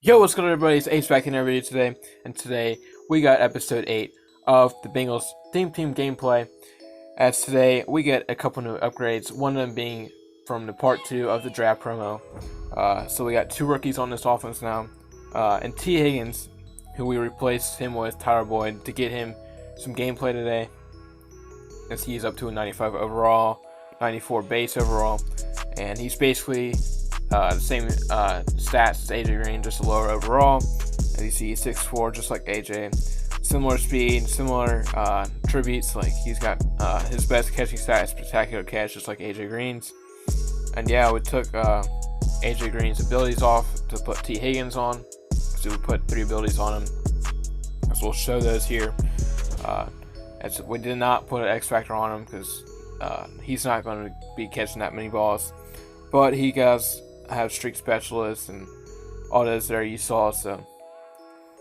Yo, what's going on, everybody? It's Ace back in our video today, and today we got episode 8 of the Bengals theme team gameplay. As today we get a couple new upgrades, one of them being from the part 2 of the draft promo. So we got 2 rookies on this offense now, and T. Higgins, who we replaced him with Tyler Boyd to get him some gameplay today, as he's up to a 95 overall, 94 base overall, and he's basically the same stats as AJ Green, just a lower overall. As you see, 6'4", just like AJ. Similar speed, similar attributes. Like he's got his best catching stat is spectacular catch, just like AJ Green's. And yeah, we took AJ Green's abilities off to put T. Higgins on. So we put 3 abilities on him. So we'll show those here. As we did not put an X Factor on him because he's not going to be catching that many balls. But he does have streak specialists and all those there you saw, so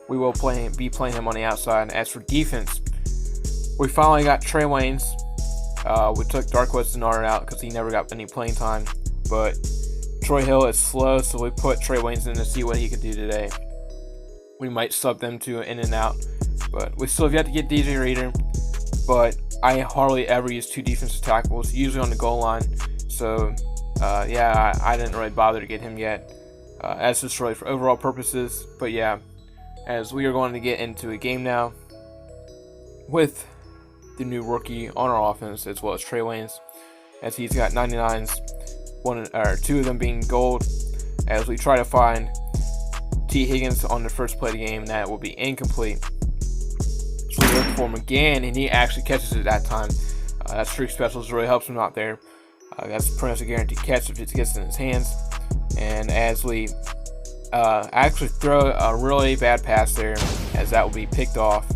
we will be playing him on the outside. And as for defense, we finally got Trey Waynes. We took Darqueze Dennard out because he never got any playing time, but Troy Hill is slow, so we put Trey Waynes in to see what he could do today. We might sub them to in and out, but we still have yet to get DJ Reader. But I hardly ever use 2 defensive tackles, usually on the goal line, so yeah, I didn't really bother to get him yet, as just really for overall purposes. But yeah, as we are going to get into a game now with the new rookie on our offense, as well as Trey Waynes, as he's got 99s, 2 of them being gold. As we try to find T. Higgins on the first play of the game, that will be incomplete. So we look for him again, and he actually catches it that time. That streak specialist really helps him out there. That's pretty much a guaranteed catch if it gets in his hands. And as we actually throw a really bad pass there, as that will be picked off,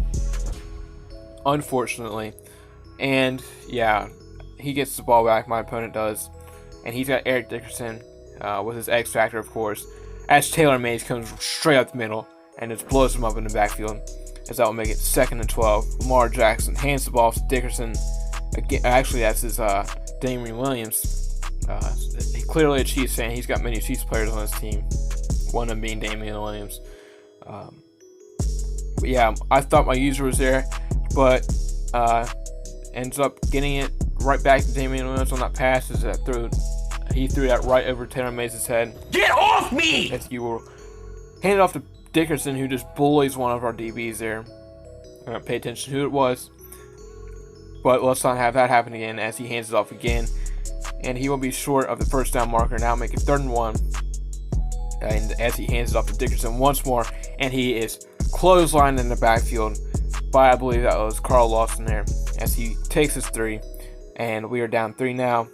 unfortunately. And yeah, he gets the ball back, my opponent does. And he's got Eric Dickerson with his X Factor, of course, as Taylor Mays comes straight up the middle and just blows him up in the backfield, as that will make it 2nd and 12. Lamar Jackson hands the ball to Dickerson. Again, actually, that's his Damian Williams. Clearly a Chiefs fan. He's got many Chiefs players on his team, one of them being Damian Williams. But yeah, I thought my user was there, but ends up getting it right back to Damian Williams on that pass. He threw that right over Taylor Mays' head. Get off me! As you will hand it off to Dickerson, who just bullies one of our DBs there. Pay attention to who it was. But let's not have that happen again, as he hands it off again. And he will be short of the first down marker, now making 3rd and 1. And as he hands it off to Dickerson once more, and he is clotheslined in the backfield by, I believe that was Carl Lawson there, as he takes his 3. And we are down 3 now,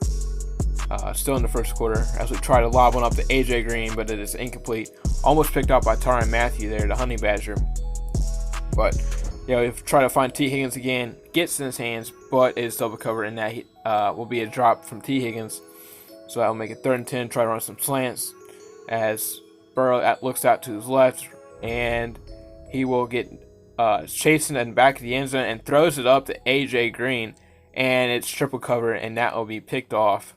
still in the first quarter, as we try to lob one up to AJ Green, but it is incomplete. Almost picked up by Tyrann Mathieu there, the Honey Badger. But yeah, we try to find T. Higgins again, gets in his hands, but is double covered, and that will be a drop from T. Higgins. So that will make it 3rd and 10, try to run some slants, as Burrow looks out to his left, and he will get chasing in the back of the end zone and throws it up to AJ Green, and it's triple cover, and that will be picked off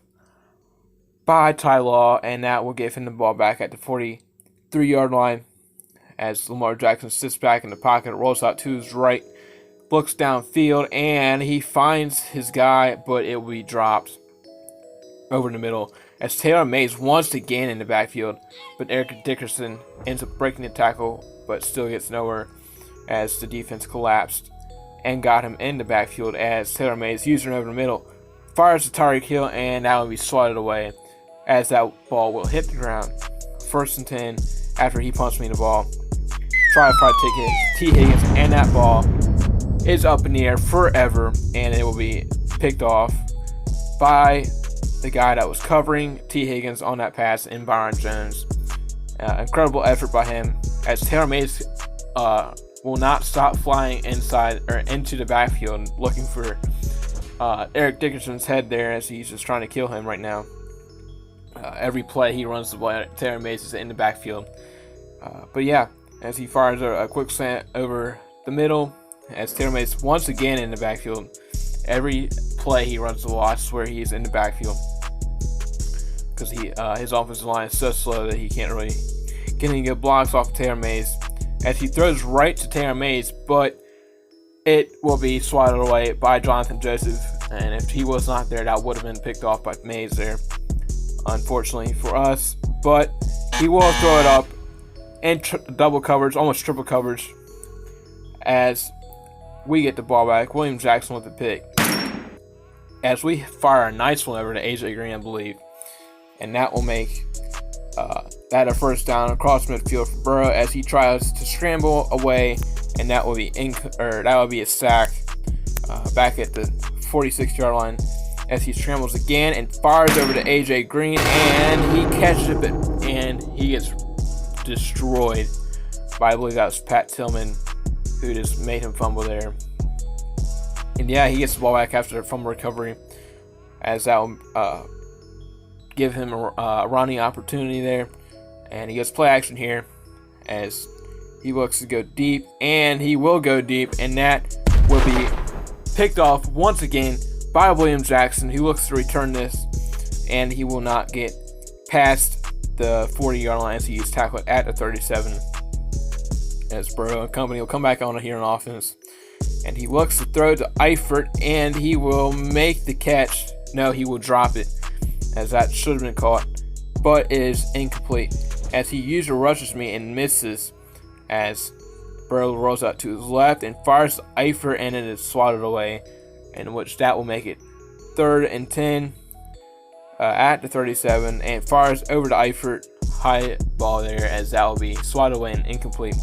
by Ty Law, and that will give him the ball back at the 43-yard line. As Lamar Jackson sits back in the pocket, rolls out to his right, looks downfield, and he finds his guy, but it will be dropped over the middle. As Taylor Mays once again in the backfield, but Eric Dickerson ends up breaking the tackle, but still gets nowhere, as the defense collapsed and got him in the backfield. As Taylor Mays, using over the middle, fires to Tyreek Hill, and that will be swatted away, as that ball will hit the ground. 1st and 10 after he punched me the ball. Try to take T. Higgins, and that ball is up in the air forever, and it will be picked off by the guy that was covering T. Higgins on that pass in Byron Jones. Incredible effort by him, as Taylor Mays will not stop flying inside or into the backfield looking for Eric Dickerson's head there, as he's just trying to kill him right now. Every play he runs the ball, Taylor Mays is in the backfield. But yeah, as he fires a quick slant over the middle, as Taylor Mays once again in the backfield. Every play he runs the ball, I swear he is in the backfield, because his offensive line is so slow that he can't really getting good blocks off Taylor Mays as he throws right to Taylor Mays, but it will be swatted away by Jonathan Joseph. And if he was not there, that would have been picked off by Mays there, unfortunately for us. But he will throw it up in double coverage, almost triple coverage, as we get the ball back. William Jackson with the pick, as we fire a nice one over to AJ Green, I believe. And that will make that a first down across midfield for Burrow as he tries to scramble away, and that will be a sack back at the 46-yard line as he scrambles again and fires over to AJ Green, and he catches it, and he gets destroyed by, I believe that was Pat Tillman, who just made him fumble there. And yeah, he gets the ball back after a fumble recovery, as that will give him a running opportunity there. And he gets play action here as he looks to go deep, and he will go deep, and that will be picked off once again by William Jackson, who looks to return this, and he will not get past the 40-yard line as he is tackled at the 37. As Burrow and company will come back on here on offense, and he looks to throw to Eifert, and he will make the catch. No, he will drop it, as that should have been caught, but it is incomplete as he user rushes me and misses, as Burrow rolls out to his left and fires to Eifert, and it is swatted away, in which that will make it 3rd and 10 at the 37, and fires over to Eifert. High ball there, as that will be swatted away and incomplete,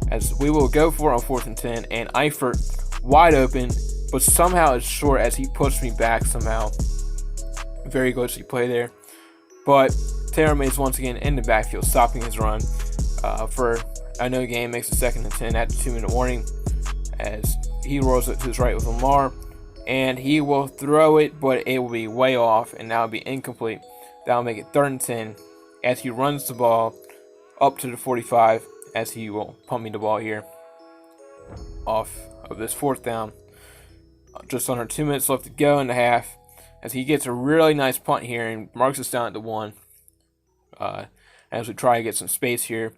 as we will go for it on 4th and 10, and Eifert wide open, but somehow it's short as he pushed me back somehow. Very glitchy play there, but Taylor Mays once again in the backfield, stopping his run for a no gain, makes it 2nd and 10 at the 2-minute warning, as he rolls it to his right with Lamar, and he will throw it, but it will be way off, and that will be incomplete. That will make it 3rd and 10 as he runs the ball up to the 45, as he will pump me the ball here off of this 4th down. Just under 2 minutes left to go in the half, as he gets a really nice punt here and marks us down at the 1. As we try to get some space here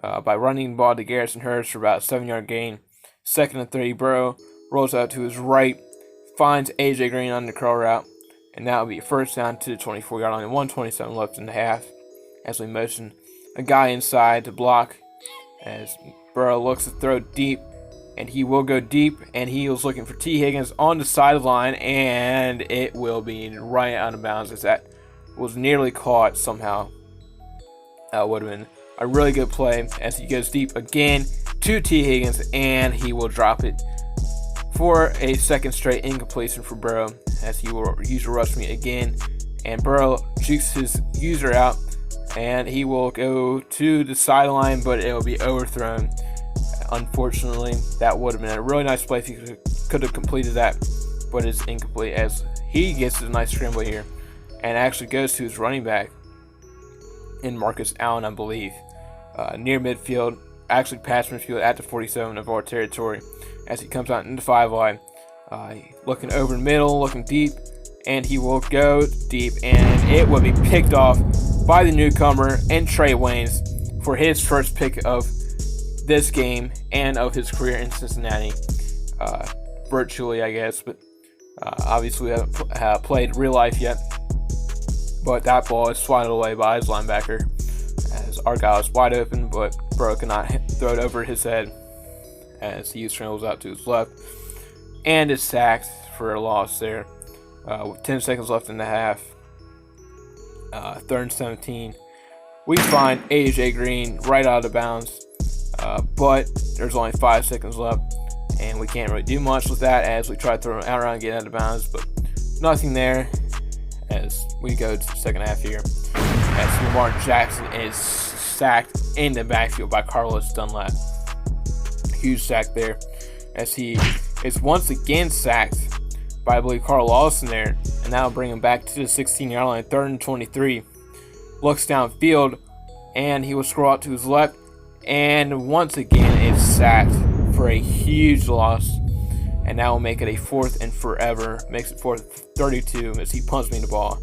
by running the ball to Garrison Hurst for about a 7-yard gain. 2nd and 3, Burrow rolls out to his right, finds AJ Green on the curl route, and that will be a first down to the 24-yard line and 1:27 left in the half, as we motion a guy inside to block, as Burrow looks to throw deep, and he will go deep, and he was looking for T. Higgins on the sideline, and it will be right out of bounds, as that was nearly caught somehow. That would have been a really good play, as he goes deep again to T. Higgins, and he will drop it for a 2nd straight incompletion for Burrow, as he will user rush me again, and Burrow jukes his user out, and he will go to the sideline, but it will be overthrown. Unfortunately, that would have been a really nice play if he could have completed that, but it's incomplete, as he gets a nice scramble here and actually goes to his running back in Marcus Allen, I believe, near midfield, actually past midfield at the 47 of our territory, as he comes out into 5 wide, looking over the middle, looking deep, and he will go deep, and it will be picked off by the newcomer and Trey Waynes for his first pick of this game and of his career in Cincinnati, virtually, I guess, but obviously we haven't played real life yet. But that ball is swatted away by his linebacker, as our guy was wide open, but Burrow cannot throw it over his head, as he scrambles out to his left and is sacked for a loss there with 10 seconds left in the half. 3rd and 17. We find AJ Green right out of bounds, but there's only 5 seconds left, and we can't really do much with that as we try to throw him out around and get out of bounds, but nothing there as we go to the second half here, as Lamar Jackson is sacked in the backfield by Carlos Dunlap. Huge sack there, as he is once again sacked by, I believe, Carl Lawson there, and that'll bring him back to the 16-yard line, 3rd and 23. Looks downfield, and he will scroll out to his left, and once again is sacked for a huge loss, and that will make it a 4th and forever. Makes it 4th 32 as he punts me the ball,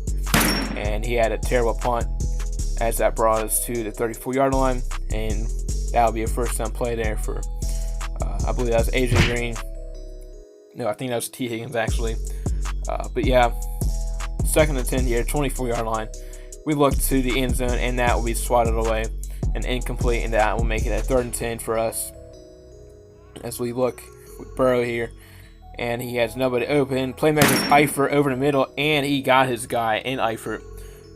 and he had a terrible punt as that brought us to the 34-yard line, and that'll be a first down play there for, I believe that was AJ Green. No, I think that was T. Higgins actually. But yeah, 2nd and 10 here, 24-yard line. We look to the end zone, and that will be swatted away and incomplete, and that will make it a 3rd and 10 for us. As we look with Burrow here, and he has nobody open. Playmaker's Eifert over the middle, and he got his guy in Eifert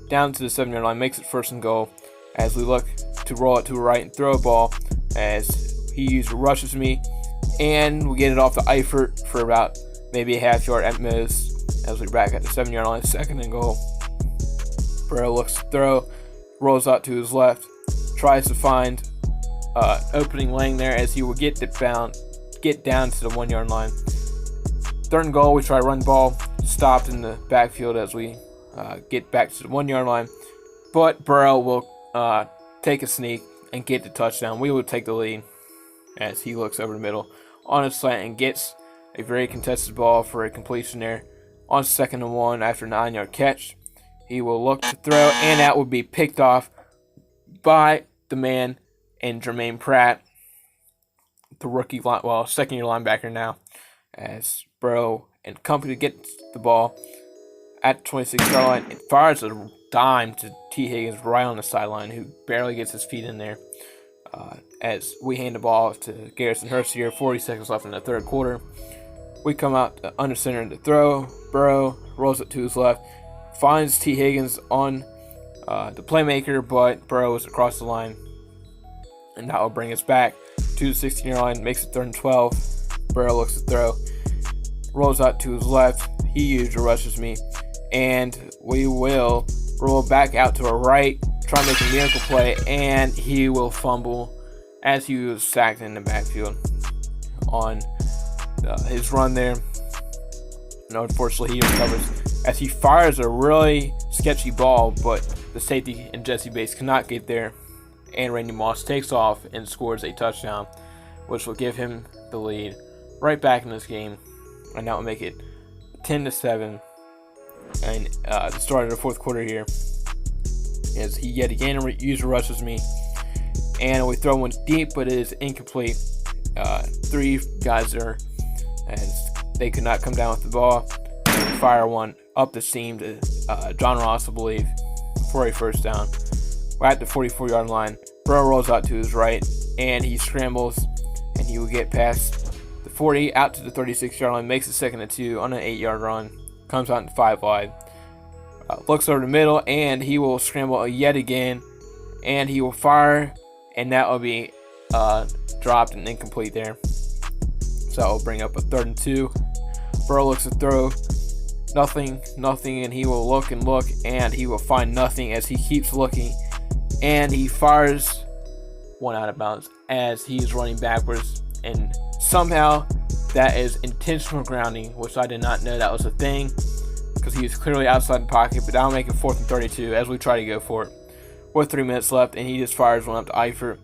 down to the 7-yard line, makes it 1st and goal. As we look to roll it to the right and throw a ball, as he rushes me, and we get it off to Eifert for about maybe a half yard at most. As we're back at the 7-yard line, 2nd and goal. Burrow looks to throw, rolls out to his left, tries to find opening lane there as he will get down to the 1-yard line. 3rd and goal, we try to run ball, stopped in the backfield as we get back to the 1-yard line, but Burrow will take a sneak and get the touchdown. We will take the lead as he looks over the middle on his slant and gets a very contested ball for a completion there on 2nd and 1 after a 9-yard catch. He will look to throw, and that will be picked off by the man in Jermaine Pratt, the rookie, 2nd-year linebacker now, as Burrow and company gets the ball at the 26-yard line and fires a dime to T. Higgins right on the sideline, who barely gets his feet in there. As we hand the ball to Garrison Hurst here, 40 seconds left in the 3rd quarter. We come out under center to throw. Burrow rolls it to his left, finds T. Higgins on the playmaker, but Burrow is across the line. And that will bring us back to the 16-yard line, makes it 3rd and 12. Burrow looks to throw, rolls out to his left. He usually rushes me, and we will roll back out to our right, try to make a miracle play, and he will fumble as he was sacked in the backfield on his run there. And unfortunately, he recovers as he fires a really sketchy ball, but the safety and Jesse Bates cannot get there, and Randy Moss takes off and scores a touchdown, which will give him the lead right back in this game, and that will make it 10-7. And the start of the 4th quarter here, as he yet again user rushes me, and we throw one deep, but it is incomplete. 3 guys there, and they could not come down with the ball. And we fire one up the seam to John Ross, I believe, for a 1st down. We're at the 44-yard line. Burrow rolls out to his right, and he scrambles, and he will get past the 40 out to the 36-yard line, makes it 2nd and 2 on an 8-yard run, comes out in 5 wide. Looks over the middle, and he will scramble yet again, and he will fire, and that will be dropped and incomplete there. So that will bring up a 3rd and 2. Burrow looks to throw, nothing, and he will look, and he will find nothing as he keeps looking, and he fires one out of bounds as he's running backwards, and somehow that is intentional grounding, which I did not know that was a thing, because he was clearly outside the pocket. But that'll make it 4th and 32 as we try to go for it with 3 minutes left, and he just fires one up to Eifert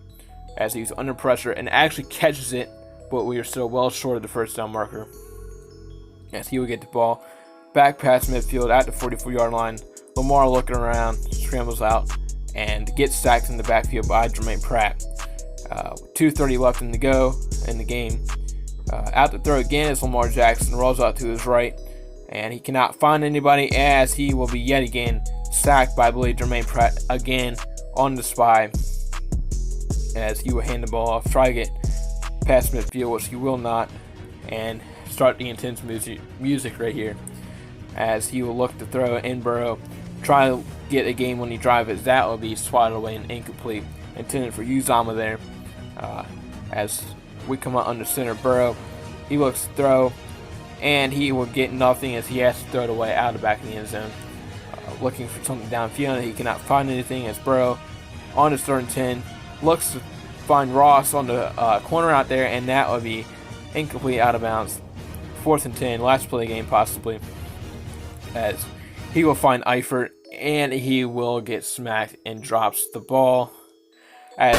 as he's under pressure and actually catches it, but we are still well short of the 1st down marker as he will get the ball back past midfield at the 44-yard line. Lamar looking around, scrambles out, and gets sacked in the backfield by Jermaine Pratt. 2:30 left in the go in the game. Out to throw again is Lamar Jackson, rolls out to his right, and he cannot find anybody as he will be yet again sacked by, I believe, Jermaine Pratt again on the spy, as he will hand the ball off, try to get past midfield, which he will not, and start the intense music right here as he will look to throw in Burrow, try to get a game-winning drive, as that will be swatted away and incomplete, intended for Uzama there. As we come out under center, Burrow, he looks to throw, and he will get nothing as he has to throw it away out of the back of the end zone. Looking for something downfield, he cannot find anything as Burrow on his 3rd and 10 looks to find Ross on the corner out there, and that will be incomplete, out of bounds. 4th and 10, last play of the game possibly, as he will find Eifert, and he will get smacked and drops the ball. As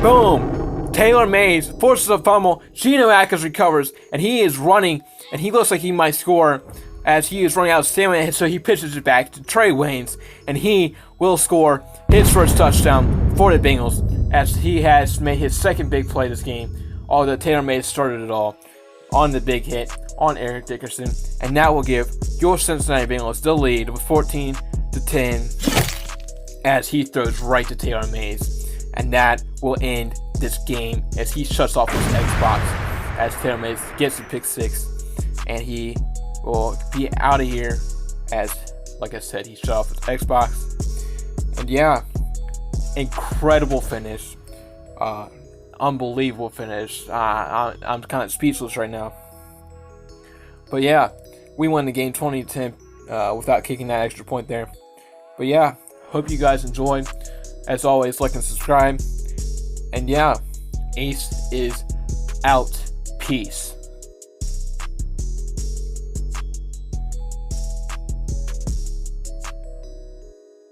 boom, Taylor Mays forces a fumble. Geno Atkins recovers, and he is running, and he looks like he might score as he is running out of stamina, so he pitches it back to Trey Waynes, and he will score his first touchdown for the Bengals, as he has made his second big play this game. Although Taylor May started it all on the big hit on Eric Dickerson, and that will give your Cincinnati Bengals the lead with 14-10 as he throws right to Taylor Mays, and that will end this game as he shuts off his Xbox as Taylor Mays gets the pick 6, and he will be out of here as, like I said, he shut off his Xbox. And yeah, incredible finish, unbelievable finish. I'm kind of speechless right now. But yeah, we won the game 20-10 without kicking that extra point there. But yeah, hope you guys enjoyed. As always, like and subscribe. And yeah, Ace is out. Peace.